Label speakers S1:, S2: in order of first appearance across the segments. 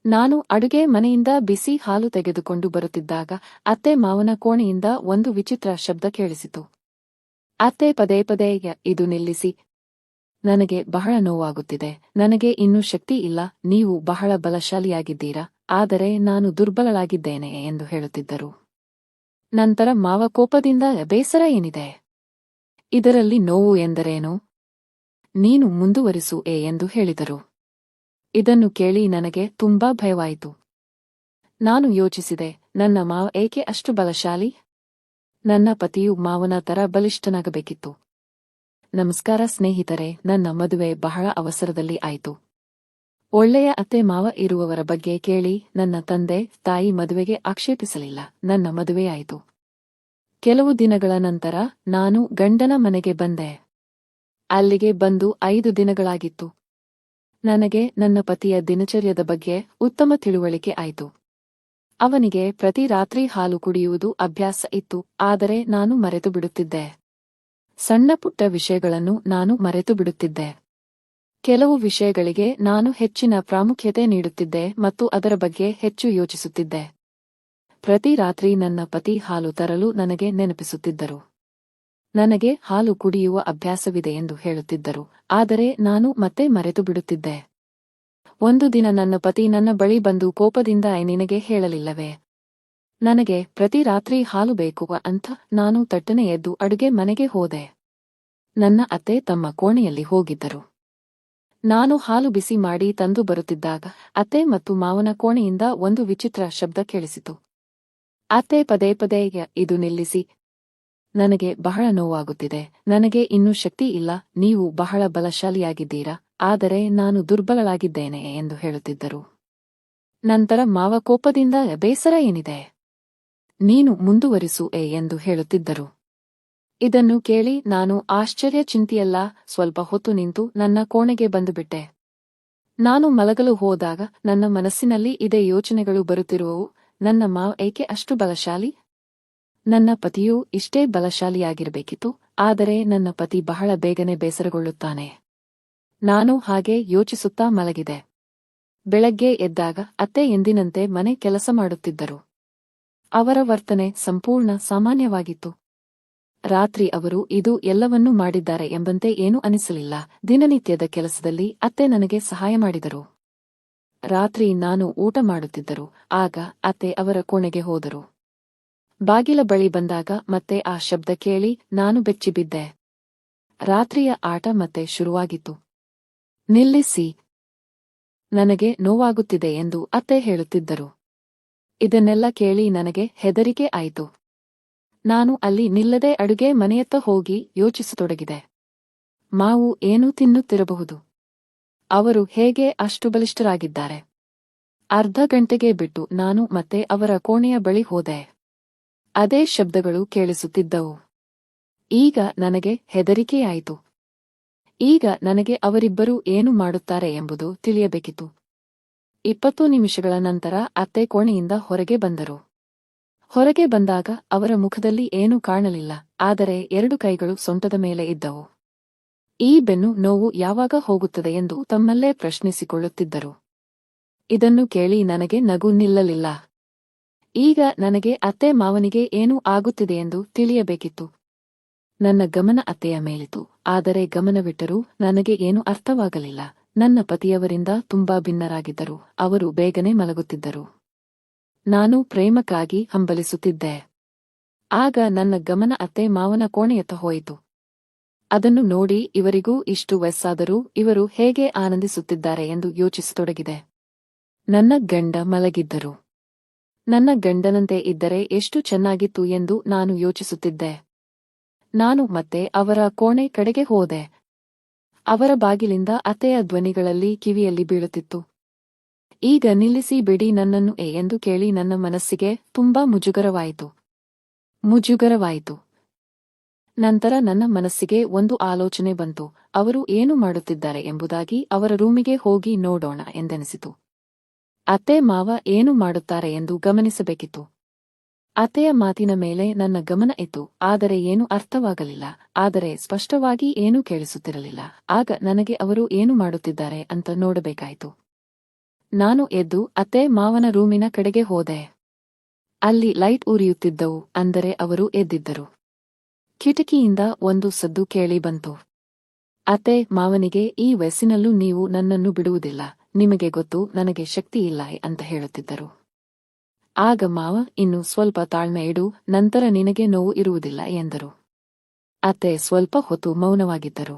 S1: ನಾನು ಅಡುಗೆ ಮನೆಯಿಂದ ಬಿಸಿ ಹಾಲು ತೆಗೆದುಕೊಂಡು ಬರುತ್ತಿದ್ದಾಗ ಅತ್ತೆ ಮಾವನ ಕೋಣೆಯಿಂದ ಒಂದು ವಿಚಿತ್ರ ಶಬ್ದ ಕೇಳಿಸಿತು. ಅತ್ತೆ ಪದೇ ಪದೇ ಇದು ನಿಲ್ಲಿಸಿ. ನನಗೆ ಬಹಳ ನೋವಾಗುತ್ತಿದೆ. ನನಗೆ ಇನ್ನೂ ಶಕ್ತಿ ಇಲ್ಲ. ನೀವು ಬಹಳ ಬಲಶಾಲಿಯಾಗಿದ್ದೀರಾ, ಆದರೆ ನಾನು ದುರ್ಬಲಳಾಗಿದ್ದೇನೆ ಎಂದು ಹೇಳುತ್ತಿದ್ದರು. ನಂತರ ಮಾವ ಕೋಪದಿಂದ ಬೇಸರ ಏನಿದೆ ಇದರಲ್ಲಿ, ನೋವು ಎಂದರೇನು? ನೀನು ಮುಂದುವರಿಸು ಎಂದು ಹೇಳಿದರು. ಇದನ್ನು ಕೇಳಿ ನನಗೆ ತುಂಬಾ ಭಯವಾಯಿತು. ನಾನು ಯೋಚಿಸಿದೆ, ನನ್ನ ಮಾವ ಏಕೆ ಅಷ್ಟು ಬಲಶಾಲಿ? ನನ್ನ ಪತಿಯು ಮಾವನ ತರ ಬಲಿಷ್ಠನಾಗಬೇಕಿತ್ತು. ನಮಸ್ಕಾರ ಸ್ನೇಹಿತರೆ, ನನ್ನ ಮದುವೆ ಬಹಳ ಅವಸರದಲ್ಲಿ ಆಯಿತು. ಒಳ್ಳೆಯ ಅತ್ತೆ ಮಾವ ಇರುವವರ ಬಗ್ಗೆ ಕೇಳಿ. ನನ್ನ ತಂದೆ ತಾಯಿ ಮದುವೆಗೆ ಆಕ್ಷೇಪಿಸಲಿಲ್ಲ. ನನ್ನ ಮದುವೆಯಾಯಿತು. ಕೆಲವು ದಿನಗಳ ನಂತರ ನಾನು ಗಂಡನ ಮನೆಗೆ ಬಂದೆ. ಅಲ್ಲಿಗೆ ಬಂದು 5 ದಿನಗಳಾಗಿತ್ತು. ನನಗೆ ನನ್ನ ಪತಿಯ ದಿನಚರ್ಯದ ಬಗ್ಗೆ ಉತ್ತಮ ತಿಳುವಳಿಕೆ ಆಯಿತು. ಅವನಿಗೆ ಪ್ರತಿ ರಾತ್ರಿ ಹಾಲು ಕುಡಿಯುವುದು ಅಭ್ಯಾಸ ಇತ್ತು, ಆದರೆ ನಾನು ಮರೆತು ಬಿಡುತ್ತಿದ್ದೆ. ಸಣ್ಣ ಪುಟ್ಟ ವಿಷಯಗಳನ್ನು ನಾನು ಮರೆತು ಬಿಡುತ್ತಿದ್ದೆ. ಕೆಲವು ವಿಷಯಗಳಿಗೆ ನಾನು ಹೆಚ್ಚಿನ ಪ್ರಾಮುಖ್ಯತೆ ನೀಡುತ್ತಿದ್ದೆ ಮತ್ತು ಅದರ ಬಗ್ಗೆ ಹೆಚ್ಚು ಯೋಚಿಸುತ್ತಿದ್ದೆ. ಪ್ರತಿ ರಾತ್ರಿ ನನ್ನ ಪತಿ ಹಾಲು ತರಲು ನನಗೆ ನೆನಪಿಸುತ್ತಿದ್ದರು. ನನಗೆ ಹಾಲು ಕುಡಿಯುವ ಅಭ್ಯಾಸವಿದೆ ಎಂದು ಹೇಳುತ್ತಿದ್ದರು, ಆದರೆ ನಾನು ಮತ್ತೆ ಮರೆತು ಬಿಡುತ್ತಿದ್ದೆ. ಒಂದು ದಿನ ನನ್ನ ಪತಿ ನನ್ನ ಬಳಿ ಬಂದು ಕೋಪದಿಂದ ನಿನಗೆ ಹೇಳಲಿಲ್ಲವೇ, ನನಗೆ ಪ್ರತಿ ರಾತ್ರಿ ಹಾಲು ಬೇಕು ಅಂತ? ನಾನು ತಟ್ಟನೆ ಎದ್ದು ಅಡುಗೆ ಮನೆಗೆ ಹೋದೆ. ನನ್ನ ಅತ್ತೆ ತಮ್ಮ ಕೋಣೆಯಲ್ಲಿ ಹೋಗಿದ್ದರು. ನಾನು ಹಾಲು ಬಿಸಿ ಮಾಡಿ ತಂದು ಬರುತ್ತಿದ್ದಾಗ ಅತ್ತೆ ಮತ್ತು ಮಾವನ ಕೋಣೆಯಿಂದ ಒಂದು ವಿಚಿತ್ರ ಶಬ್ದ ಕೇಳಿಸಿತು. ಅತ್ತೆ ಪದೇ ಪದೇ ಇದು ನಿಲ್ಲಿಸಿ. ನನಗೆ ಬಹಳ ನೋವಾಗುತ್ತಿದೆ. ನನಗೆ ಇನ್ನೂ ಶಕ್ತಿ ಇಲ್ಲ. ನೀವು ಬಹಳ ಬಲಶಾಲಿಯಾಗಿದ್ದೀರಾ, ಆದರೆ ನಾನು ದುರ್ಬಲಳಾಗಿದ್ದೇನೆ ಎಂದು ಹೇಳುತ್ತಿದ್ದರು. ನಂತರ ಮಾವ ಕೋಪದಿಂದ ಬೇಸರ ಏನಿದೆ? ನೀನು ಮುಂದುವರಿಸು ಎಂದು ಹೇಳುತ್ತಿದ್ದರು. ಇದನ್ನು ಕೇಳಿ ನಾನು ಆಶ್ಚರ್ಯಚಿಂತಿಯಲ್ಲ ಸ್ವಲ್ಪ ಹೊತ್ತು ನಿಂತು ನನ್ನ ಕೋಣೆಗೆ ಬಂದುಬಿಟ್ಟೆ. ನಾನು ಮಲಗಲು ಹೋದಾಗ ನನ್ನ ಮನಸ್ಸಿನಲ್ಲಿ ಇದೇ ಯೋಚನೆಗಳು ಬರುತ್ತಿರುವವು. ನನ್ನ ಮಾವ ಏಕೆ ಅಷ್ಟು ಬಲಶಾಲಿ? ನನ್ನ ಪತಿಯೂ ಇಷ್ಟೇ ಬಲಶಾಲಿಯಾಗಿರಬೇಕಿತ್ತು, ಆದರೆ ನನ್ನ ಪತಿ ಬಹಳ ಬೇಗನೆ ಬೇಸರಗೊಳ್ಳುತ್ತಾನೆ. ನಾನು ಹಾಗೆ ಯೋಚಿಸುತ್ತಾ ಮಲಗಿದೆ. ಬೆಳಗ್ಗೆ ಎದ್ದಾಗ ಅತ್ತೆ ಎಂದಿನಂತೆ ಮನೆ ಕೆಲಸ ಮಾಡುತ್ತಿದ್ದರು. ಅವರ ವರ್ತನೆ ಸಂಪೂರ್ಣ ಸಾಮಾನ್ಯವಾಗಿತ್ತು. ರಾತ್ರಿ ಅವರು ಇದು ಎಲ್ಲವನ್ನೂ ಮಾಡಿದ್ದಾರೆ ಎಂಬಂತೆ ಏನೂ ಅನಿಸಲಿಲ್ಲ. ದಿನನಿತ್ಯದ ಕೆಲಸದಲ್ಲಿ ಅತ್ತೆ ನನಗೆ ಸಹಾಯ ಮಾಡಿದರು. ರಾತ್ರಿ ನಾನು ಊಟ ಮಾಡುತ್ತಿದ್ದರು. ಆಗ ಅತ್ತೆ ಅವರ ಕೋಣೆಗೆ ಹೋದರು. ಬಾಗಿಲ ಬಳಿ ಬಂದಾಗ ಮತ್ತೆ ಆ ಶಬ್ದ ಕೇಳಿ ನಾನು ಬೆಚ್ಚಿಬಿದ್ದೆ. ರಾತ್ರಿಯ ಆಟ ಮತ್ತೆ ಶುರುವಾಗಿತ್ತು. ನಿಲ್ಲಿಸಿ. ನನಗೆ ನೋವಾಗುತ್ತಿದೆ ಎಂದು ಅತ್ತೆ ಹೇಳುತ್ತಿದ್ದರು. ಇದನ್ನೆಲ್ಲ ಕೇಳಿ ನನಗೆ ಹೆದರಿಕೆ ಆಯಿತು. ನಾನು ಅಲ್ಲಿ ನಿಲ್ಲದೆ ಅಡುಗೆ ಮನೆಯತ್ತ ಹೋಗಿ ಯೋಚಿಸತೊಡಗಿದೆ. ಮಾವು ಏನೂ ತಿನ್ನುತ್ತಿರಬಹುದು. ಅವರು ಹೇಗೆ ಅಷ್ಟು ಬಲಿಷ್ಠರಾಗಿದ್ದಾರೆ? ಅರ್ಧ ಗಂಟೆಗೆ ಬಿಟ್ಟು ನಾನು ಮತ್ತೆ ಅವರ ಕೋಣೆಯ ಬಳಿ ಹೋದೆ. ಅದೇ ಶಬ್ದಗಳು ಕೇಳಿಸುತ್ತಿದ್ದವು. ಈಗ ನನಗೆ ಹೆದರಿಕೆಯಾಯಿತು. ಈಗ ನನಗೆ ಅವರಿಬ್ಬರೂ ಏನು ಮಾಡುತ್ತಾರೆ ಎಂಬುದು ತಿಳಿಯಬೇಕಿತ್ತು. 20 ನಿಮಿಷಗಳ ನಂತರ ಅತ್ತೆ ಕೋಣೆಯಿಂದ ಹೊರಗೆ ಬಂದರು. ಹೊರಗೆ ಬಂದಾಗ ಅವರ ಮುಖದಲ್ಲಿ ಏನೂ ಕಾಣಲಿಲ್ಲ, ಆದರೆ 2 ಕೈಗಳು ಸೊಂಟದ ಮೇಲೆ ಇದ್ದವು. ಈ ಬೆನ್ನು ನೋವು ಯಾವಾಗ ಹೋಗುತ್ತದೆ ಎಂದು ತಮ್ಮಲ್ಲೇ ಪ್ರಶ್ನಿಸಿಕೊಳ್ಳುತ್ತಿದ್ದರು. ಇದನ್ನು ಕೇಳಿ ನನಗೆ ನಗು ನಿಲ್ಲಲಿಲ್ಲ. ಈಗ ನನಗೆ ಅತ್ತೆ ಮಾವನಿಗೆ ಏನೂ ಆಗುತ್ತಿದೆಯೆಂದು ತಿಳಿಯಬೇಕಿತ್ತು. ನನ್ನ ಗಮನ ಅತ್ತೆಯ ಮೇಲಿತು, ಆದರೆ ಗಮನವಿಟ್ಟರೂ ನನಗೆ ಏನೂ ಅರ್ಥವಾಗಲಿಲ್ಲ. ನನ್ನ ಪತಿಯವರಿಂದ ತುಂಬಾ ಭಿನ್ನರಾಗಿದ್ದರು. ಅವರು ಬೇಗನೆ ಮಲಗುತ್ತಿದ್ದರು. ನಾನು ಪ್ರೇಮಕ್ಕಾಗಿ ಹಂಬಲಿಸುತ್ತಿದ್ದೆ. ಆಗ ನನ್ನ ಗಮನ ಅತ್ತೆ ಮಾವನ ಕೋಣೆಯತ್ತ ಹೋಯಿತು. ಅದನ್ನು ನೋಡಿ ಇವರಿಗೂ ಇಷ್ಟು ವಯಸ್ಸಾದರೂ ಇವರು ಹೇಗೆ ಆನಂದಿಸುತ್ತಿದ್ದಾರೆ ಎಂದು ಯೋಚಿಸತೊಡಗಿದೆ. ನನ್ನ ಗಂಡ ಮಲಗಿದ್ದರು. ನನ್ನ ಗಂಡನಂತೆ ಇದ್ದರೆ ಎಷ್ಟು ಚೆನ್ನಾಗಿತ್ತು ಎಂದು ನಾನು ಯೋಚಿಸುತ್ತಿದ್ದೆ. ನಾನು ಮತ್ತೆ ಅವರ ಕೋಣೆ ಕಡೆಗೆ ಹೋದೆ. ಅವರ ಬಾಗಿಲಿಂದ ಅತ್ತೆಯ ಧ್ವನಿಗಳಲ್ಲಿ ಕಿವಿಯಲ್ಲಿ ಬೀಳುತ್ತಿತ್ತು. ಈಗ ನಿಲ್ಲಿಸಿ ಬಿಡಿ ನನ್ನನ್ನು ಎಂದು ಕೇಳಿ ನನ್ನ ಮನಸ್ಸಿಗೆ ತುಂಬಾ ಮುಜುಗರವಾಯಿತು. ನಂತರ ನನ್ನ ಮನಸ್ಸಿಗೆ ಒಂದು ಆಲೋಚನೆ ಬಂತು. ಅವರು ಏನು ಮಾಡುತ್ತಿದ್ದಾರೆ ಎಂಬುದಾಗಿ ಅವರ ರೂಮಿಗೆ ಹೋಗಿ ನೋಡೋಣ ಎಂದೆನಿಸಿತು. ಅತ್ತೆ ಮಾವ ಏನು ಮಾಡುತ್ತಾರೆ ಎಂದು ಗಮನಿಸಬೇಕಿತ್ತು. ಅತ್ತೆಯ ಮಾತಿನ ಮೇಲೆ ನನ್ನ ಗಮನ ಇತ್ತು, ಆದರೆ ಏನೂ ಅರ್ಥವಾಗಲಿಲ್ಲ. ಆದರೆ ಸ್ಪಷ್ಟವಾಗಿ ಏನೂ ಕೇಳಿಸುತ್ತಿರಲಿಲ್ಲ. ಆಗ ನನಗೆ ಅವರು ಏನು ಮಾಡುತ್ತಿದ್ದಾರೆ ಅಂತ ನೋಡಬೇಕಾಯಿತು. ನಾನು ಎದ್ದು ಅತ್ತೆ ಮಾವನ ರೂಮಿನ ಕಡೆಗೆ ಹೋದೆ. ಅಲ್ಲಿ ಲೈಟ್ ಉರಿಯುತ್ತಿದ್ದವು, ಅಂದರೆ ಅವರು ಎದ್ದಿದ್ದರು. ಕಿಟಕಿಯಿಂದ ಒಂದು ಸದ್ದು ಕೇಳಿ ಬಂತು. ಅತ್ತೆ ಮಾವನಿಗೆ ಈ ವಯಸ್ಸಿನಲ್ಲೂ ನೀವು ನನ್ನನ್ನು ಬಿಡುವುದಿಲ್ಲ, ನಿಮಗೆ ಗೊತ್ತು ನನಗೆ ಶಕ್ತಿಯಿಲ್ಲ ಅಂತ ಹೇಳುತ್ತಿದ್ದರು. ಆಗ ಮಾವ, ಇನ್ನು ಸ್ವಲ್ಪ ತಾಳ್ಮೆ ಇಡು, ನಂತರ ನಿನಗೆ ನೋವು ಇರುವುದಿಲ್ಲ ಎಂದರು. ಅತ್ತೆ ಸ್ವಲ್ಪ ಹೊತ್ತು ಮೌನವಾಗಿದ್ದರು.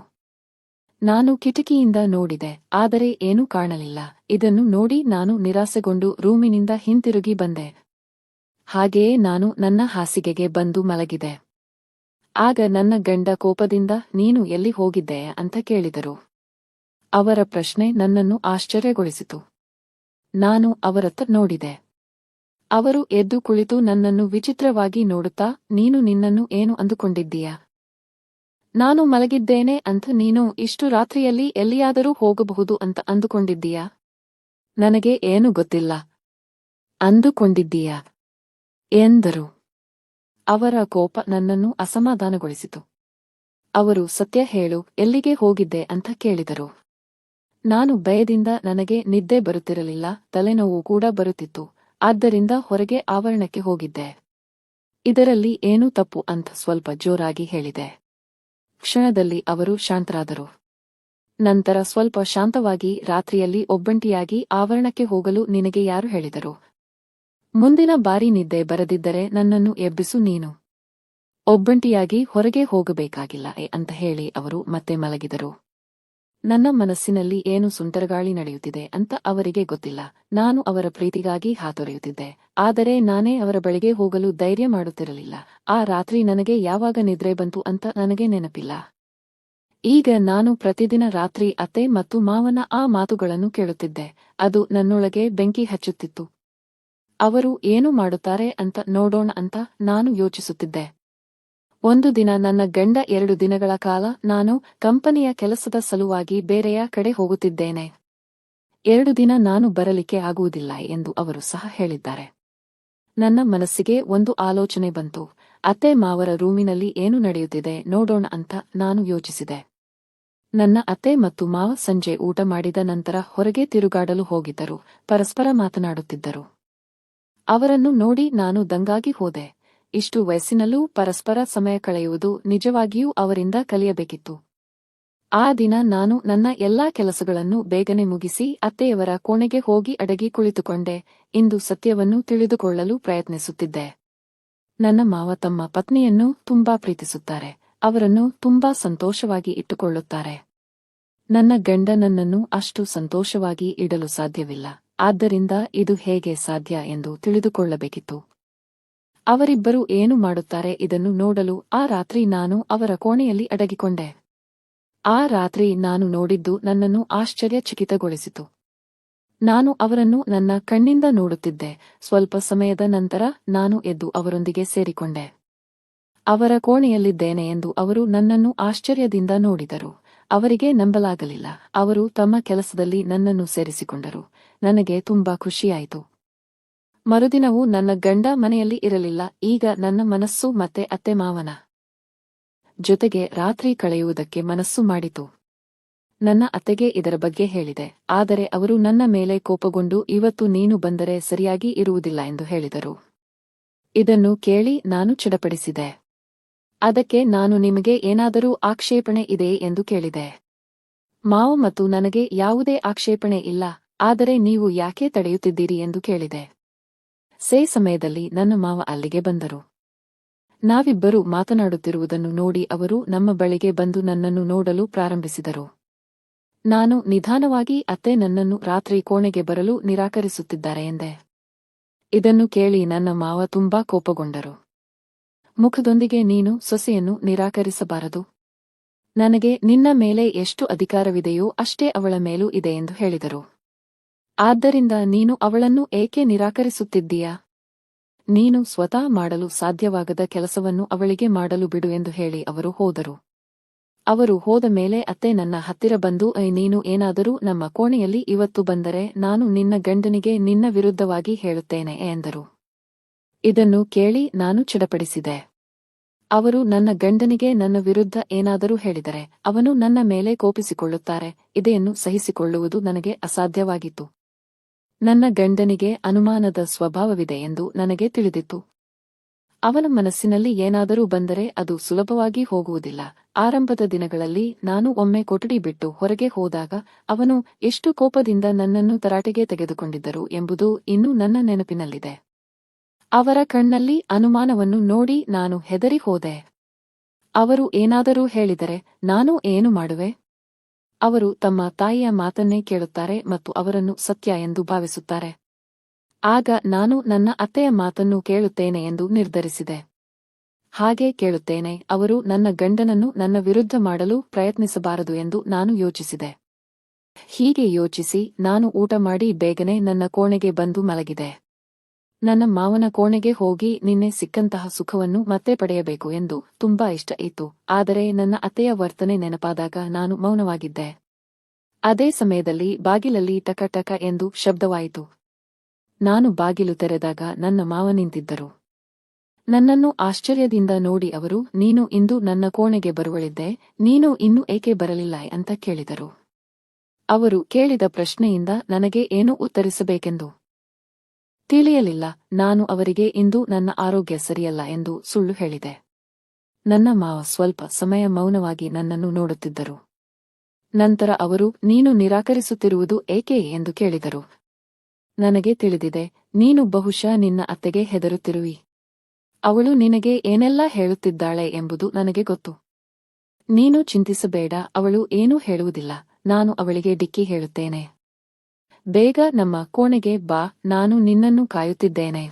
S1: ನಾನು ಕಿಟಕಿಯಿಂದ ನೋಡಿದೆ, ಆದರೆ ಏನೂ ಕಾಣಲಿಲ್ಲ. ಇದನ್ನು ನೋಡಿ ನಾನು ನಿರಾಸೆಗೊಂಡು ರೂಮಿನಿಂದ ಹಿಂತಿರುಗಿ ಬಂದೆ. ಹಾಗೆಯೇ ನಾನು ನನ್ನ ಹಾಸಿಗೆಗೆ ಬಂದು ಮಲಗಿದೆ. ಆಗ ನನ್ನ ಗಂಡ ಕೋಪದಿಂದ ನೀನು ಎಲ್ಲಿ ಹೋಗಿದ್ದೆ ಅಂತ ಕೇಳಿದರು. ಅವರ ಪ್ರಶ್ನೆ ನನ್ನನ್ನು ಆಶ್ಚರ್ಯಗೊಳಿಸಿತು. ನಾನು ಅವರತ್ತ ನೋಡಿದೆ. ಅವರು ಎದ್ದು ಕುಳಿತು ನನ್ನನ್ನು ವಿಚಿತ್ರವಾಗಿ ನೋಡುತ್ತಾ, ನೀನು ನಿನ್ನನ್ನು ಏನು ಅಂದುಕೊಂಡಿದ್ದೀಯಾ? ನಾನು ಮಲಗಿದ್ದೇನೆ ಅಂತ ನೀನು ಇಷ್ಟು ರಾತ್ರಿಯಲ್ಲಿ ಎಲ್ಲಿಯಾದರೂ ಹೋಗಬಹುದು ಅಂತ ಅಂದುಕೊಂಡಿದ್ದೀಯಾ? ನನಗೆ ಏನು ಗೊತ್ತಿಲ್ಲ ಅಂದುಕೊಂಡಿದ್ದೀಯಾ ಎಂದರು. ಅವರ ಕೋಪ ನನ್ನನ್ನು ಅಸಮಾಧಾನಗೊಳಿಸಿತು. ಅವರು ಸತ್ಯ ಹೇಳು, ಎಲ್ಲಿಗೆ ಹೋಗಿದ್ದೆ ಅಂತ ಕೇಳಿದರು. ನಾನು ಭಯದಿಂದ ನನಗೆ ನಿದ್ದೆ ಬರುತ್ತಿರಲಿಲ್ಲ, ತಲೆನೋವು ಕೂಡ ಬರುತ್ತಿತ್ತು. ಆದ್ದರಿಂದ ಹೊರಗೆ ಆವರಣಕ್ಕೆ ಹೋಗಿದ್ದೆ. ಇದರಲ್ಲಿ ಏನೂ ತಪ್ಪು ಅಂತ ಸ್ವಲ್ಪ ಜೋರಾಗಿ ಹೇಳಿದೆ. ಕ್ಷಣದಲ್ಲಿ ಅವರು ಶಾಂತರಾದರು. ನಂತರ ಸ್ವಲ್ಪ ಶಾಂತವಾಗಿ, ರಾತ್ರಿಯಲ್ಲಿ ಒಬ್ಬಂಟಿಯಾಗಿ ಆವರಣಕ್ಕೆ ಹೋಗಲು ನಿನಗೆ ಯಾರು ಹೇಳಿದರು? ಮುಂದಿನ ಬಾರಿ ನಿದ್ದೆ ಬರದಿದ್ದರೆ ನನ್ನನ್ನು ಎಬ್ಬಿಸು ನೀನು. ಒಬ್ಬಂಟಿಯಾಗಿ ಹೊರಗೆ ಹೋಗಬೇಕಾಗಿಲ್ಲ ಅಂತ ಹೇಳಿ ಅವರು ಮತ್ತೆ ಮಲಗಿದರು. ನನ್ನ ಮನಸ್ಸಿನಲ್ಲಿ ಏನು ಸುಂಟರಗಾಳಿ ನಡೆಯುತ್ತಿದೆ ಅಂತ ಅವರಿಗೆ ಗೊತ್ತಿಲ್ಲ. ನಾನು ಅವರ ಪ್ರೀತಿಗಾಗಿ ಹಾತೊರೆಯುತ್ತಿದ್ದೆ, ಆದರೆ ನಾನೇ ಅವರ ಬಳಿಗೆ ಹೋಗಲು ಧೈರ್ಯ ಮಾಡುತ್ತಿರಲಿಲ್ಲ. ಆ ರಾತ್ರಿ ನನಗೆ ಯಾವಾಗ ನಿದ್ರೆ ಬಂತು ಅಂತ ನನಗೆ ನೆನಪಿಲ್ಲ. ಈಗ ನಾನು ಪ್ರತಿದಿನ ರಾತ್ರಿ ಅತ್ತೆ ಮತ್ತು ಮಾವನ ಆ ಮಾತುಗಳನ್ನು ಕೇಳುತ್ತಿದ್ದೆ. ಅದು ನನ್ನೊಳಗೆ ಬೆಂಕಿ ಹಚ್ಚುತ್ತಿತ್ತು. ಅವರು ಏನು ಮಾಡುತ್ತಾರೆ ಅಂತ ನೋಡೋಣ ಅಂತ ನಾನು ಯೋಚಿಸುತ್ತಿದ್ದೆ. ಒಂದು ದಿನ ನನ್ನ ಗಂಡ 2 ದಿನಗಳ ಕಾಲ ನಾನು ಕಂಪನಿಯ ಕೆಲಸದ ಸಲುವಾಗಿ ಬೇರೆಯ ಕಡೆ ಹೋಗುತ್ತಿದ್ದೇನೆ. 2 ದಿನ ನಾನು ಬರಲಿಕ್ಕೆ ಆಗುವುದಿಲ್ಲ ಎಂದು ಅವರು ಸಹ ಹೇಳಿದ್ದಾರೆ. ನನ್ನ ಮನಸ್ಸಿಗೆ ಒಂದು ಆಲೋಚನೆ ಬಂತು. ಅತ್ತೆ ಮಾವರ ರೂಮಿನಲ್ಲಿ ಏನು ನಡೆಯುತ್ತಿದೆ ನೋಡೋಣ ಅಂತ ನಾನು ಯೋಚಿಸಿದೆ. ನನ್ನ ಅತ್ತೆ ಮತ್ತು ಮಾವ ಸಂಜೆ ಊಟ ಮಾಡಿದ ನಂತರ ಹೊರಗೆ ತಿರುಗಾಡಲು ಹೋಗಿದ್ದರು. ಪರಸ್ಪರ ಮಾತನಾಡುತ್ತಿದ್ದರು. ಅವರನ್ನು ನೋಡಿ ನಾನು ದಂಗಾಗಿ ಹೋದೆ. ಇಷ್ಟು ವಯಸ್ಸಿನಲ್ಲೂ ಪರಸ್ಪರ ಸಮಯ ಕಳೆಯುವುದು ನಿಜವಾಗಿಯೂ ಅವರಿಂದ ಕಲಿಯಬೇಕಿತ್ತು. ಆ ದಿನ ನಾನು ನನ್ನ ಎಲ್ಲಾ ಕೆಲಸಗಳನ್ನು ಬೇಗನೆ ಮುಗಿಸಿ ಅತ್ತೆಯವರ ಕೋಣೆಗೆ ಹೋಗಿ ಅಡಗಿ ಕುಳಿತುಕೊಂಡೆ. ಇಂದು ಸತ್ಯವನ್ನು ತಿಳಿದುಕೊಳ್ಳಲು ಪ್ರಯತ್ನಿಸುತ್ತಿದ್ದೆ. ನನ್ನ ಮಾವ ತಮ್ಮ ಪತ್ನಿಯನ್ನು ತುಂಬಾ ಪ್ರೀತಿಸುತ್ತಾರೆ. ಅವರನ್ನು ತುಂಬಾ ಸಂತೋಷವಾಗಿ ಇಟ್ಟುಕೊಳ್ಳುತ್ತಾರೆ. ನನ್ನ ಗಂಡ ನನ್ನನ್ನು ಅಷ್ಟು ಸಂತೋಷವಾಗಿ ಇಡಲು ಸಾಧ್ಯವಿಲ್ಲ. ಆದ್ದರಿಂದ ಇದು ಹೇಗೆ ಸಾಧ್ಯ ಎಂದು ತಿಳಿದುಕೊಳ್ಳಬೇಕಿತ್ತು. ಅವರಿಬ್ಬರು ಏನು ಮಾಡುತ್ತಾರೆ ಇದನ್ನು ನೋಡಲು ಆ ರಾತ್ರಿ ನಾನು ಅವರ ಕೋಣೆಯಲ್ಲಿ ಅಡಗಿಕೊಂಡೆ. ಆ ರಾತ್ರಿ ನಾನು ನೋಡಿದ್ದು ನನ್ನನ್ನು ಆಶ್ಚರ್ಯಚಕಿತಗೊಳಿಸಿತು. ನಾನು ಅವರನ್ನು ನನ್ನ ಕಣ್ಣಿಂದ ನೋಡುತ್ತಿದ್ದೆ. ಸ್ವಲ್ಪ ಸಮಯದ ನಂತರ ನಾನು ಎದ್ದು ಅವರೊಂದಿಗೆ ಸೇರಿಕೊಂಡೆ. ಅವರ ಕೋಣೆಯಲ್ಲಿದ್ದೇನೆ ಎಂದು ಅವರು ನನ್ನನ್ನು ಆಶ್ಚರ್ಯದಿಂದ ನೋಡಿದರು. ಅವರಿಗೆ ನಂಬಲಾಗಲಿಲ್ಲ. ಅವರು ತಮ್ಮ ಕೆಲಸದಲ್ಲಿ ನನ್ನನ್ನು ಸೇರಿಸಿಕೊಂಡರು. ನನಗೆ ತುಂಬಾ ಖುಷಿಯಾಯಿತು. ಮರುದಿನವೂ ನನ್ನ ಗಂಡ ಮನೆಯಲ್ಲಿ ಇರಲಿಲ್ಲ. ಈಗ ನನ್ನ ಮನಸ್ಸು ಮತ್ತೆ ಅತ್ತೆ ಮಾವನ ಜೊತೆಗೆ ರಾತ್ರಿ ಕಳೆಯುವುದಕ್ಕೆ ಮನಸ್ಸು ಮಾಡಿತು. ನನ್ನ ಅತ್ತೆಗೆ ಇದರ ಬಗ್ಗೆ ಹೇಳಿದೆ, ಆದರೆ ಅವರು ನನ್ನ ಮೇಲೆ ಕೋಪಗೊಂಡು ಇವತ್ತು ನೀನು ಬಂದರೆ ಸರಿಯಾಗಿ ಇರುವುದಿಲ್ಲ ಎಂದು ಹೇಳಿದರು. ಇದನ್ನು ಕೇಳಿ ನಾನು ಚಡಪಡಿಸಿದೆ. ಅದಕ್ಕೆ ನಾನು ನಿಮಗೆ ಏನಾದರೂ ಆಕ್ಷೇಪಣೆ ಇದೆಯೇ ಎಂದು ಕೇಳಿದೆ. ಮಾವ ಮತ್ತು ನನಗೆ ಯಾವುದೇ ಆಕ್ಷೇಪಣೆ ಇಲ್ಲ, ಆದರೆ ನೀವು ಯಾಕೆ ತಡೆಯುತ್ತಿದ್ದೀರಿ ಎಂದು ಕೇಳಿದೆ. ಸಮಯದಲ್ಲಿ ನನ್ನ ಮಾವ ಅಲ್ಲಿಗೆ ಬಂದರು. ನಾವಿಬ್ಬರು ಮಾತನಾಡುತ್ತಿರುವುದನ್ನು ನೋಡಿ ಅವರು ನಮ್ಮ ಬಳಿಗೆ ಬಂದು ನನ್ನನ್ನು ನೋಡಲು ಪ್ರಾರಂಭಿಸಿದರು. ನಾನು ನಿಧಾನವಾಗಿ ಅತ್ತೆ ನನ್ನನ್ನು ರಾತ್ರಿ ಕೋಣೆಗೆ ಬರಲು ನಿರಾಕರಿಸುತ್ತಿದ್ದಾರೆ ಎಂದೆ. ಇದನ್ನು ಕೇಳಿ ನನ್ನ ಮಾವ ತುಂಬಾ ಕೋಪಗೊಂಡರು. ಮುಖದೊಂದಿಗೆ ನೀನು ಸೊಸೆಯನ್ನು ನಿರಾಕರಿಸಬಾರದು. ನನಗೆ ನಿನ್ನ ಮೇಲೆ ಎಷ್ಟು ಅಧಿಕಾರವಿದೆಯೋ ಅಷ್ಟೇ ಅವಳ ಮೇಲೂ ಇದೆ ಎಂದು ಹೇಳಿದರು. ಆದ್ದರಿಂದ ನೀನು ಅವಳನ್ನು ಏಕೆ ನಿರಾಕರಿಸುತ್ತಿದ್ದೀಯಾ? ನೀನು ಸ್ವತಃ ಮಾಡಲು ಸಾಧ್ಯವಾಗದ ಕೆಲಸವನ್ನು ಅವಳಿಗೆ ಮಾಡಲು ಬಿಡು ಎಂದು ಹೇಳಿ ಅವರು ಹೋದರು. ಅವರು ಹೋದ ಮೇಲೆ ಅತ್ತೆ ನನ್ನ ಹತ್ತಿರ ಬಂದು ನೀನು ಏನಾದರೂ ನಮ್ಮ ಕೋಣೆಯಲ್ಲಿ ಇವತ್ತು ಬಂದರೆ ನಾನು ನಿನ್ನ ಗಂಡನಿಗೆ ನಿನ್ನ ವಿರುದ್ಧವಾಗಿ ಹೇಳುತ್ತೇನೆ ಎಂದರು. ಇದನ್ನು ಕೇಳಿ ನಾನು ಚಡಪಡಿಸಿದೆ. ಅವರು ನನ್ನ ಗಂಡನಿಗೆ ನನ್ನ ವಿರುದ್ಧ ಏನಾದರೂ ಹೇಳಿದರೆ ಅವನು ನನ್ನ ಮೇಲೆ ಕೋಪಿಸಿಕೊಳ್ಳುತ್ತಾರೆ. ಇದನ್ನು ಸಹಿಸಿಕೊಳ್ಳುವುದು ನನಗೆ ಅಸಾಧ್ಯವಾಗಿತ್ತು. ನನ್ನ ಗಂಡನಿಗೆ ಅನುಮಾನದ ಸ್ವಭಾವವಿದೆ ಎಂದು ನನಗೆ ತಿಳಿದಿತ್ತು. ಅವನ ಮನಸ್ಸಿನಲ್ಲಿ ಏನಾದರೂ ಬಂದರೆ ಅದು ಸುಲಭವಾಗಿ ಹೋಗುವುದಿಲ್ಲ. ಆರಂಭದ ದಿನಗಳಲ್ಲಿ ನಾನು ಒಮ್ಮೆ ಕೊಠಡಿ ಬಿಟ್ಟು ಹೊರಗೆ ಹೋದಾಗ ಅವನು ಎಷ್ಟು ಕೋಪದಿಂದ ನನ್ನನ್ನು ತರಾಟೆಗೆ ತೆಗೆದುಕೊಂಡಿದ್ದರು ಎಂಬುದು ಇನ್ನೂ ನನ್ನ ನೆನಪಿನಲ್ಲಿದೆ. ಅವರ ಕಣ್ಣಲ್ಲಿ ಅನುಮಾನವನ್ನು ನೋಡಿ ನಾನು ಹೆದರಿ ಹೋದೆ. ಅವರು ಏನಾದರೂ ಹೇಳಿದರೆ ನಾನು ಏನು ಮಾಡುವೆ? ಅವರು ತಮ್ಮ ತಾಯಿಯ ಮಾತನ್ನೇ ಕೇಳುತ್ತಾರೆ ಮತ್ತು ಅವರನ್ನು ಸತ್ಯ ಎಂದು ಭಾವಿಸುತ್ತಾರೆ. ಆಗ ನಾನು ನನ್ನ ಅತ್ತೆಯ ಮಾತನ್ನು ಕೇಳುತ್ತೇನೆ ಎಂದು ನಿರ್ಧರಿಸಿದೆ. ಹಾಗೆ ಕೇಳುತ್ತೇನೆ, ಅವರು ನನ್ನ ಗಂಡನನ್ನು ನನ್ನ ವಿರುದ್ಧ ಮಾಡಲು ಪ್ರಯತ್ನಿಸಬಾರದು ಎಂದು ನಾನು ಯೋಚಿಸಿದೆ. ಹೀಗೆ ಯೋಚಿಸಿ ನಾನು ಊಟ ಮಾಡಿ ಬೇಗನೆ ನನ್ನ ಕೋಣೆಗೆ ಬಂದು ಮಲಗಿದೆ. ನನ್ನ ಮಾವನ ಕೋಣೆಗೆ ಹೋಗಿ ನಿನ್ನೆ ಸಿಕ್ಕಂತಹ ಸುಖವನ್ನು ಮತ್ತೆ ಪಡೆಯಬೇಕು ಎಂದು ತುಂಬಾ ಇಷ್ಟ ಇತ್ತು. ಆದರೆ ನನ್ನ ಅತ್ತೆಯ ವರ್ತನೆ ನೆನಪಾದಾಗ ನಾನು ಮೌನವಾಗಿದ್ದೆ. ಅದೇ ಸಮಯದಲ್ಲಿ ಬಾಗಿಲಲ್ಲಿ ಟಕ ಟಕ ಎಂದು ಶಬ್ದವಾಯಿತು. ನಾನು ಬಾಗಿಲು ತೆರೆದಾಗ ನನ್ನ ಮಾವ ನಿಂತಿದ್ದರು. ನನ್ನನ್ನು ಆಶ್ಚರ್ಯದಿಂದ ನೋಡಿ ಅವರು, ನೀನು ಇಂದು ನನ್ನ ಕೋಣೆಗೆ ಬರುವಳಿದ್ದೆ, ನೀನು ಇನ್ನೂ ಏಕೆ ಬರಲಿಲ್ಲ ಅಂತ ಕೇಳಿದರು. ಅವರು ಕೇಳಿದ ಪ್ರಶ್ನೆಯಿಂದ ನನಗೆ ಏನು ಉತ್ತರಿಸಬೇಕೆಂದು ತಿಳಿಯಲಿಲ್ಲ. ನಾನು ಅವರಿಗೆ ಇಂದು ನನ್ನ ಆರೋಗ್ಯ ಸರಿಯಲ್ಲ ಎಂದು ಸುಳ್ಳು ಹೇಳಿದೆ. ನನ್ನ ಮಾವ ಸ್ವಲ್ಪ ಸಮಯ ಮೌನವಾಗಿ ನನ್ನನ್ನು ನೋಡುತ್ತಿದ್ದರು. ನಂತರ ಅವರು, ನೀನು ನಿರಾಕರಿಸುತ್ತಿರುವುದು ಏಕೆ ಎಂದು ಕೇಳಿದರು. ನನಗೆ ತಿಳಿದಿದೆ, ನೀನು ಬಹುಶಃ ನಿನ್ನ ಅತ್ತೆಗೆ ಹೆದರುತ್ತಿರುವಿ. ಅವಳು ನಿನಗೆ ಏನೆಲ್ಲಾ ಹೇಳುತ್ತಿದ್ದಾಳೆ ಎಂಬುದು ನನಗೆ ಗೊತ್ತು. ನೀನು ಚಿಂತಿಸಬೇಡ, ಅವಳು ಏನೂ ಹೇಳುವುದಿಲ್ಲ. ನಾನು ಅವಳಿಗೆ ಡಿಕ್ಕಿ ಹೇಳುತ್ತೇನೆ. ಬೇಗ ನಮ್ಮ ಕೋಣೆಗೆ ಬಾ, ನಾನು ನಿನ್ನನ್ನು ಕಾಯುತ್ತಿದ್ದೇನೆ.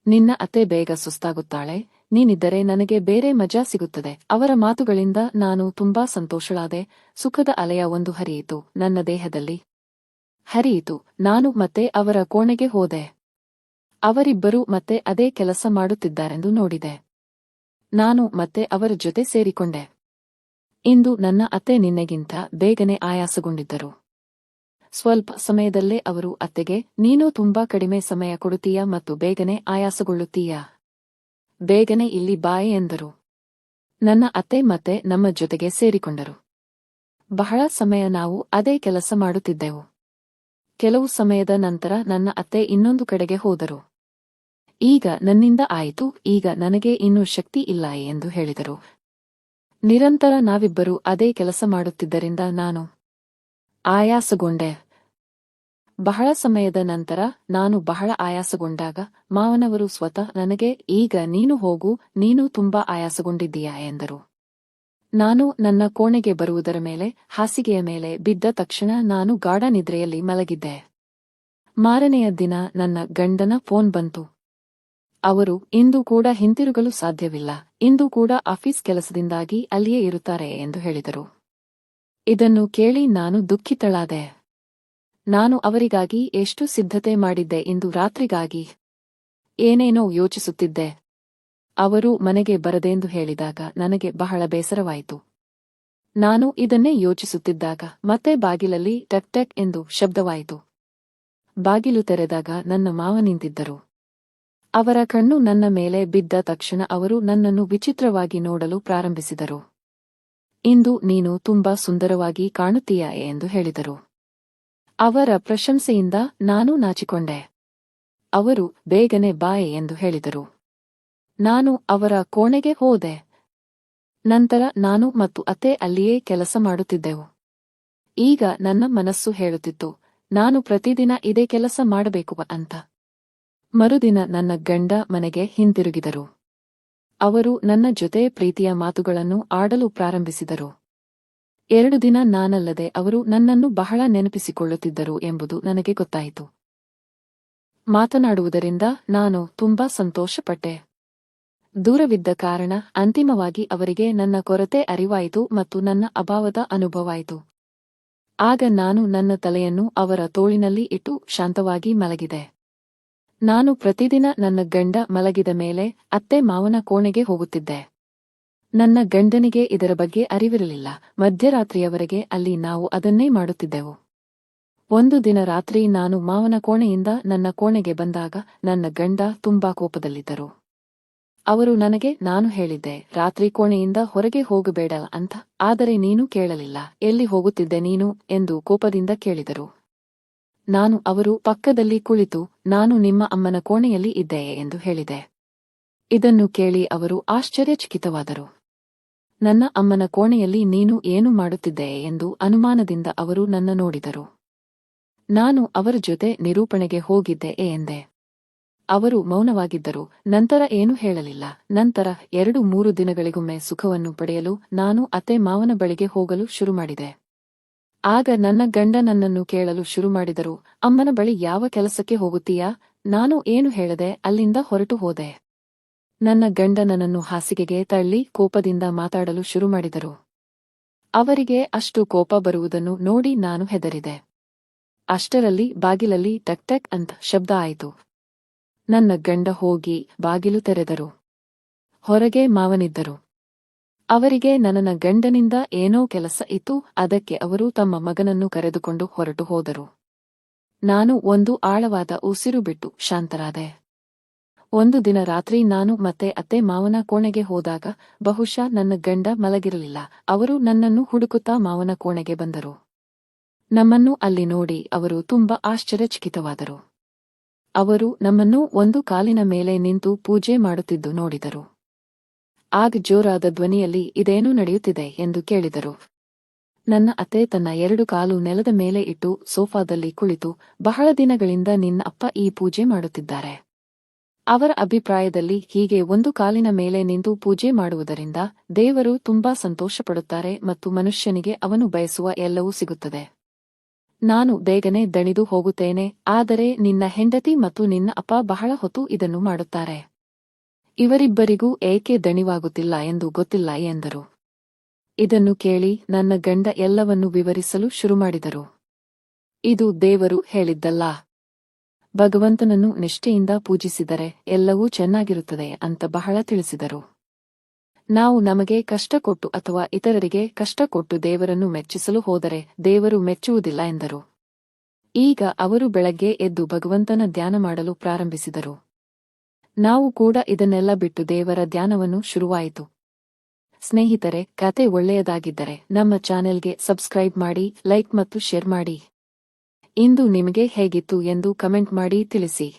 S1: ನಿನ್ನ ಅತ್ತೆ ಬೇಗ ಸುಸ್ತಾಗುತ್ತಾಳೆ, ನೀನಿದ್ದರೆ ನನಗೆ ಬೇರೆ ಮಜಾ ಸಿಗುತ್ತದೆ. ಅವರ ಮಾತುಗಳಿಂದ ನಾನು ತುಂಬಾ ಸಂತೋಷಳಾದೆ. ಸುಖದ ಅಲೆಯ ಒಂದು ಹರಿಯಿತು ನನ್ನ ದೇಹದಲ್ಲಿ. ಹರಿಯಿತು. ನಾನು ಮತ್ತೆ ಅವರ ಕೋಣೆಗೆ ಹೋದೆ. ಅವರಿಬ್ಬರೂ ಮತ್ತೆ ಅದೇ ಕೆಲಸ ಮಾಡುತ್ತಿದ್ದಾರೆಂದು ನೋಡಿದೆ. ನಾನು ಮತ್ತೆ ಅವರ ಜೊತೆ ಸೇರಿಕೊಂಡೆ. ಇಂದು ನನ್ನ ಅತ್ತೆ ನಿನ್ನೆಗಿಂತ ಬೇಗನೆ ಆಯಾಸಗೊಂಡಿದ್ದರು. ಸ್ವಲ್ಪ ಸಮಯದಲ್ಲೇ ಅವರು ಅತ್ತೆಗೆ, ನೀನು ತುಂಬಾ ಕಡಿಮೆ ಸಮಯ ಕೊಡುತ್ತೀಯಾ ಮತ್ತು ಬೇಗನೆ ಆಯಾಸಗೊಳ್ಳುತ್ತೀಯಾ? ಬೇಗನೆ ಇಲ್ಲಿ ಬಾಯೆ ಎಂದರು. ನನ್ನ ಅತ್ತೆ ಮತ್ತೆ ನಮ್ಮ ಜೊತೆಗೆ ಸೇರಿಕೊಂಡರು. ಬಹಳ ಸಮಯ ನಾವು ಅದೇ ಕೆಲಸ ಮಾಡುತ್ತಿದ್ದೆವು. ಕೆಲವು ಸಮಯದ ನಂತರ ನನ್ನ ಅತ್ತೆ ಇನ್ನೊಂದು ಕಡೆಗೆ ಹೋದರು. ಈಗ ನನ್ನಿಂದ ಆಯಿತು, ಈಗ ನನಗೆ ಇನ್ನೂ ಶಕ್ತಿ ಇಲ್ಲ ಎಂದು ಹೇಳಿದರು. ನಿರಂತರ ನಾವಿಬ್ಬರೂ ಅದೇ ಕೆಲಸ ಮಾಡುತ್ತಿದ್ದರಿಂದ ನಾನು ಆಯಾಸಗೊಂಡೆ. ಬಹಳ ಸಮಯದ ನಂತರ ನಾನು ಬಹಳ ಆಯಾಸಗೊಂಡಾಗ ಮಾವನವರು ಸ್ವತಃ ನನಗೆ, ಈಗ ನೀನು ಹೋಗು, ನೀನು ತುಂಬಾ ಆಯಾಸಗೊಂಡಿದ್ದೀಯಾ ಎಂದರು. ನಾನು ನನ್ನ ಕೋಣೆಗೆ ಬರುವುದರ ಮೇಲೆ ಹಾಸಿಗೆಯ ಮೇಲೆ ಬಿದ್ದ ತಕ್ಷಣ ನಾನು ಗಾಢ ನಿದ್ರೆಯಲ್ಲಿ ಮಲಗಿದ್ದೆ. ಮಾರನೆಯ ದಿನ ನನ್ನ ಗಂಡನ ಫೋನ್ ಬಂತು. ಅವರು, ಇಂದು ಕೂಡ ಹಿಂತಿರುಗಲು ಸಾಧ್ಯವಿಲ್ಲ, ಇಂದು ಕೂಡ ಆಫೀಸ್ ಕೆಲಸದಿಂದಾಗಿ ಅಲ್ಲಿಯೇ ಇರುತ್ತಾರೆ ಎಂದು ಹೇಳಿದರು. ಇದನ್ನು ಕೇಳಿ ನಾನು ದುಃಖಿತಳಾದೆ. ನಾನು ಅವರಿಗಾಗಿ ಎಷ್ಟು ಸಿದ್ಧತೆ ಮಾಡಿದ್ದೆ, ಇಂದು ರಾತ್ರಿಗಾಗಿ ಏನೇನೋ ಯೋಚಿಸುತ್ತಿದ್ದೆ. ಅವರು ಮನೆಗೆ ಬರದೆಂದು ಹೇಳಿದಾಗ ನನಗೆ ಬಹಳ ಬೇಸರವಾಯಿತು. ನಾನು ಇದನ್ನೇ ಯೋಚಿಸುತ್ತಿದ್ದಾಗ ಮತ್ತೆ ಬಾಗಿಲಲ್ಲಿ ಟಕ್ ಟಕ್ ಎಂದು ಶಬ್ದವಾಯಿತು. ಬಾಗಿಲು ತೆರೆದಾಗ ನನ್ನ ಮಾವ ನಿಂತಿದ್ದರು. ಅವರ ಕಣ್ಣು ನನ್ನ ಮೇಲೆ ಬಿದ್ದ ತಕ್ಷಣ ಅವರು ನನ್ನನ್ನು ವಿಚಿತ್ರವಾಗಿ ನೋಡಲು ಪ್ರಾರಂಭಿಸಿದರು. ಇಂದು ನೀನು ತುಂಬಾ ಸುಂದರವಾಗಿ ಕಾಣುತ್ತೀಯಾ ಎಂದು ಹೇಳಿದರು. ಅವರ ಪ್ರಶಂಸೆಯಿಂದ ನಾನು ನಾಚಿಕೊಂಡೆ. ಅವರು, ಬೇಗನೆ ಬಾಯೆ ಎಂದು ಹೇಳಿದರು. ನಾನು ಅವರ ಕೋಣೆಗೆ ಹೋದೆ. ನಂತರ ನಾನು ಮತ್ತು ಅತ್ತೆ ಅಲ್ಲಿಯೇ ಕೆಲಸ ಮಾಡುತ್ತಿದ್ದೆವು. ಈಗ ನನ್ನ ಮನಸ್ಸು ಹೇಳುತ್ತಿತ್ತು, ನಾನು ಪ್ರತಿದಿನ ಇದೇ ಕೆಲಸ ಮಾಡಬೇಕು ಅಂತ. ಮರುದಿನ ನನ್ನ ಗಂಡ ಮನೆಗೆ ಹಿಂತಿರುಗಿದರು. ಅವರು ನನ್ನ ಜೊತೆ ಪ್ರೀತಿಯ ಮಾತುಗಳನ್ನು ಆಡಲು ಪ್ರಾರಂಭಿಸಿದರು. 2 ದಿನ ನಾನಲ್ಲದೆ ಅವರು ನನ್ನನ್ನು ಬಹಳ ನೆನಪಿಸಿಕೊಳ್ಳುತ್ತಿದ್ದರು ಎಂಬುದು ನನಗೆ ಗೊತ್ತಾಯಿತು. ಮಾತನಾಡುವುದರಿಂದ ನಾನು ತುಂಬಾ ಸಂತೋಷಪಟ್ಟೆ. ದೂರವಿದ್ದ ಕಾರಣ ಅಂತಿಮವಾಗಿ ಅವರಿಗೆ ನನ್ನ ಕೊರತೆ ಅರಿವಾಯಿತು ಮತ್ತು ನನ್ನ ಅಭಾವದ ಅನುಭವವಾಯಿತು. ಆಗ ನಾನು ನನ್ನ ತಲೆಯನ್ನು ಅವರ ತೋಳಿನಲ್ಲಿ ಇಟ್ಟು ಶಾಂತವಾಗಿ ಮಲಗಿದೆ. ನಾನು ಪ್ರತಿದಿನ ನನ್ನ ಗಂಡ ಮಲಗಿದ ಮೇಲೆ ಅತ್ತೆ ಮಾವನ ಕೋಣೆಗೆ ಹೋಗುತ್ತಿದ್ದೆ. ನನ್ನ ಗಂಡನಿಗೆ ಇದರ ಬಗ್ಗೆ ಅರಿವಿರಲಿಲ್ಲ. ಮಧ್ಯರಾತ್ರಿಯವರೆಗೆ ಅಲ್ಲಿ ನಾವು ಅದನ್ನೇ ಮಾಡುತ್ತಿದ್ದೆವು. ಒಂದು ದಿನ ರಾತ್ರಿ ನಾನು ಮಾವನ ಕೋಣೆಯಿಂದ ನನ್ನ ಕೋಣೆಗೆ ಬಂದಾಗ ನನ್ನ ಗಂಡ ತುಂಬಾ ಕೋಪದಲ್ಲಿದ್ದರು. ಅವರು ನನಗೆ, ನಾನು ಹೇಳಿದ್ದೆ ರಾತ್ರಿ ಕೋಣೆಯಿಂದ ಹೊರಗೆ ಹೋಗಬೇಡ ಅಂತ, ಆದರೆ ನೀನು ಕೇಳಲಿಲ್ಲ. ಎಲ್ಲಿ ಹೋಗುತ್ತಿದ್ದೆ ನೀನು ಎಂದು ಕೋಪದಿಂದ ಕೇಳಿದರು. ನಾನು ಅವರು ಪಕ್ಕದಲ್ಲಿ ಕುಳಿತು ನಾನು ನಿಮ್ಮ ಅಮ್ಮನ ಕೋಣೆಯಲ್ಲಿ ಇದ್ದೆಯೇ ಎಂದು ಹೇಳಿದೆ. ಇದನ್ನು ಕೇಳಿ ಅವರು ಆಶ್ಚರ್ಯಚಕಿತವಾದರು. ನನ್ನ ಅಮ್ಮನ ಕೋಣೆಯಲ್ಲಿ ನೀನು ಏನು ಮಾಡುತ್ತಿದ್ದೆಯೇ ಎಂದು ಅನುಮಾನದಿಂದ ಅವರು ನನ್ನ ನೋಡಿದರು. ನಾನು ಅವರ ಜೊತೆ ನಿರೂಪಣೆಗೆ ಹೋಗಿದ್ದೆ ಎಂದೆ. ಅವರು ಮೌನವಾಗಿದ್ದರು. ನಂತರ ಏನೂ ಹೇಳಲಿಲ್ಲ. ನಂತರ 2-3 ದಿನಗಳಿಗೊಮ್ಮೆ ಸುಖವನ್ನು ಪಡೆಯಲು ನಾನು ಅತ್ತೆ ಮಾವನ ಬಳಿಗೆ ಹೋಗಲು ಶುರುಮಾಡಿದೆ. ಆಗ ನನ್ನ ಗಂಡ ನನ್ನನ್ನು ಕೇಳಲು ಶುರುಮಾಡಿದರು, ಅಮ್ಮನ ಬಳಿ ಯಾವ ಕೆಲಸಕ್ಕೆ ಹೋಗುತ್ತೀಯಾ? ನಾನು ಏನು ಹೇಳದೆ ಅಲ್ಲಿಂದ ಹೊರಟು ಹೋದೆ. ನನ್ನ ಗಂಡ ನನ್ನನ್ನು ಹಾಸಿಗೆಗೆ ತಳ್ಳಿ ಕೋಪದಿಂದ ಮಾತಾಡಲು ಶುರುಮಾಡಿದರು. ಅವರಿಗೆ ಅಷ್ಟು ಕೋಪ ಬರುವುದನ್ನು ನೋಡಿ ನಾನು ಹೆದರಿದೆ. ಅಷ್ಟರಲ್ಲಿ ಬಾಗಿಲಲ್ಲಿ ಟಕ್ ಟಕ್ ಅಂತ ಶಬ್ದ ಆಯಿತು. ನನ್ನ ಗಂಡ ಹೋಗಿ ಬಾಗಿಲು ತೆರೆದರು. ಹೊರಗೆ ಮಾವನಿದ್ದರು. ಅವರಿಗೆ ನನ್ನ ಗಂಡನಿಂದ ಏನೋ ಕೆಲಸ ಇತ್ತು, ಅದಕ್ಕೆ ಅವರು ತಮ್ಮ ಮಗನನ್ನು ಕರೆದುಕೊಂಡು ಹೊರಟು ಹೋದರು. ನಾನು ಒಂದು ಆಳವಾದ ಉಸಿರು ಬಿಟ್ಟು ಶಾಂತರಾದೆ. ಒಂದು ದಿನ ರಾತ್ರಿ ನಾನು ಮತ್ತೆ ಅತ್ತೆ ಮಾವನ ಕೋಣೆಗೆ ಹೋದಾಗ ಬಹುಶಃ ನನ್ನ ಗಂಡ ಮಲಗಿರಲಿಲ್ಲ. ಅವರು ನನ್ನನ್ನು ಹುಡುಕುತ್ತಾ ಮಾವನ ಕೋಣೆಗೆ ಬಂದರು. ನಮ್ಮನ್ನು ಅಲ್ಲಿ ನೋಡಿ ಅವರು ತುಂಬಾ ಆಶ್ಚರ್ಯಚಕಿತವಾದರು. ಅವರು ನಮ್ಮನ್ನು ಒಂದು ಕಾಲಿನ ಮೇಲೆ ನಿಂತು ಪೂಜೆ ಮಾಡುತ್ತಿದ್ದು ನೋಡಿದರು. ಆಗ ಜೋರಾದ ಧ್ವನಿಯಲ್ಲಿ ಇದೇನು ನಡೆಯುತ್ತಿದೆ ಎಂದು ಕೇಳಿದರು. ನನ್ನ ಅತ್ತೆ ತನ್ನ 2 ಕಾಲು ನೆಲದ ಮೇಲೆ ಇಟ್ಟು ಸೋಫಾದಲ್ಲಿ ಕುಳಿತು, ಬಹಳ ದಿನಗಳಿಂದ ನಿನ್ನ ಅಪ್ಪ ಈ ಪೂಜೆ ಮಾಡುತ್ತಿದ್ದಾರೆ. ಅವರ ಅಭಿಪ್ರಾಯದಲ್ಲಿ ಹೀಗೆ ಒಂದು ಕಾಲಿನ ಮೇಲೆ ನಿಂತು ಪೂಜೆ ಮಾಡುವುದರಿಂದ ದೇವರು ತುಂಬಾ ಸಂತೋಷಪಡುತ್ತಾರೆ ಮತ್ತು ಮನುಷ್ಯನಿಗೆ ಅವನು ಬಯಸುವ ಎಲ್ಲವೂ ಸಿಗುತ್ತದೆ. ನಾನು ಬೇಗನೆ ದಣಿದು ಹೋಗುತ್ತೇನೆ, ಆದರೆ ನಿನ್ನ ಹೆಂಡತಿ ಮತ್ತು ನಿನ್ನ ಅಪ್ಪ ಬಹಳ ಹೊತ್ತು ಇದನ್ನು ಮಾಡುತ್ತಾರೆ. ಇವರಿಬ್ಬರಿಗೂ ಏಕೆ ದಣಿವಾಗುತ್ತಿಲ್ಲ ಎಂದು ಗೊತ್ತಿಲ್ಲ ಎಂದರು. ಇದನ್ನು ಕೇಳಿ ನನ್ನ ಗಂಡ ಎಲ್ಲವನ್ನೂ ವಿವರಿಸಲು ಶುರುಮಾಡಿದರು. ಇದು ದೇವರು ಹೇಳಿದ್ದಲ್ಲ. ಭಗವಂತನನ್ನು ನಿಷ್ಠೆಯಿಂದ ಪೂಜಿಸಿದರೆ ಎಲ್ಲವೂ ಚೆನ್ನಾಗಿರುತ್ತದೆ ಅಂತ ಬಹಳ ತಿಳಿಸಿದರು. ನಾವು ನಮಗೆ ಕಷ್ಟ ಕೊಟ್ಟು ಅಥವಾ ಇತರರಿಗೆ ಕಷ್ಟ ಕೊಟ್ಟು ದೇವರನ್ನು ಮೆಚ್ಚಿಸಲು ಹೋದರೆ ದೇವರು ಮೆಚ್ಚುವುದಿಲ್ಲ ಎಂದರು. ಈಗ ಅವರು ಬೆಳಗ್ಗೆ ಎದ್ದು ಭಗವಂತನ ಧ್ಯಾನ ಮಾಡಲು ಪ್ರಾರಂಭಿಸಿದರು. ನಾವು ಕೂಡ ಇದನ್ನೆಲ್ಲ ಬಿಟ್ಟು ದೇವರ ಧ್ಯಾನವನ್ನು ಶುರುವಾಯಿತು. ಸ್ನೇಹಿತರೆ, ಕತೆ ಒಳ್ಳೆಯದಾಗಿದ್ದರೆ ನಮ್ಮ ಚಾನೆಲ್ಗೆ ಸಬ್ಸ್ಕ್ರೈಬ್ ಮಾಡಿ, ಲೈಕ್ ಮತ್ತು ಶೇರ್ ಮಾಡಿ. ಇಂದು ನಿಮಗೆ ಹೇಗಿತ್ತು ಎಂದು ಕಮೆಂಟ್ ಮಾಡಿ ತಿಳಿಸಿ.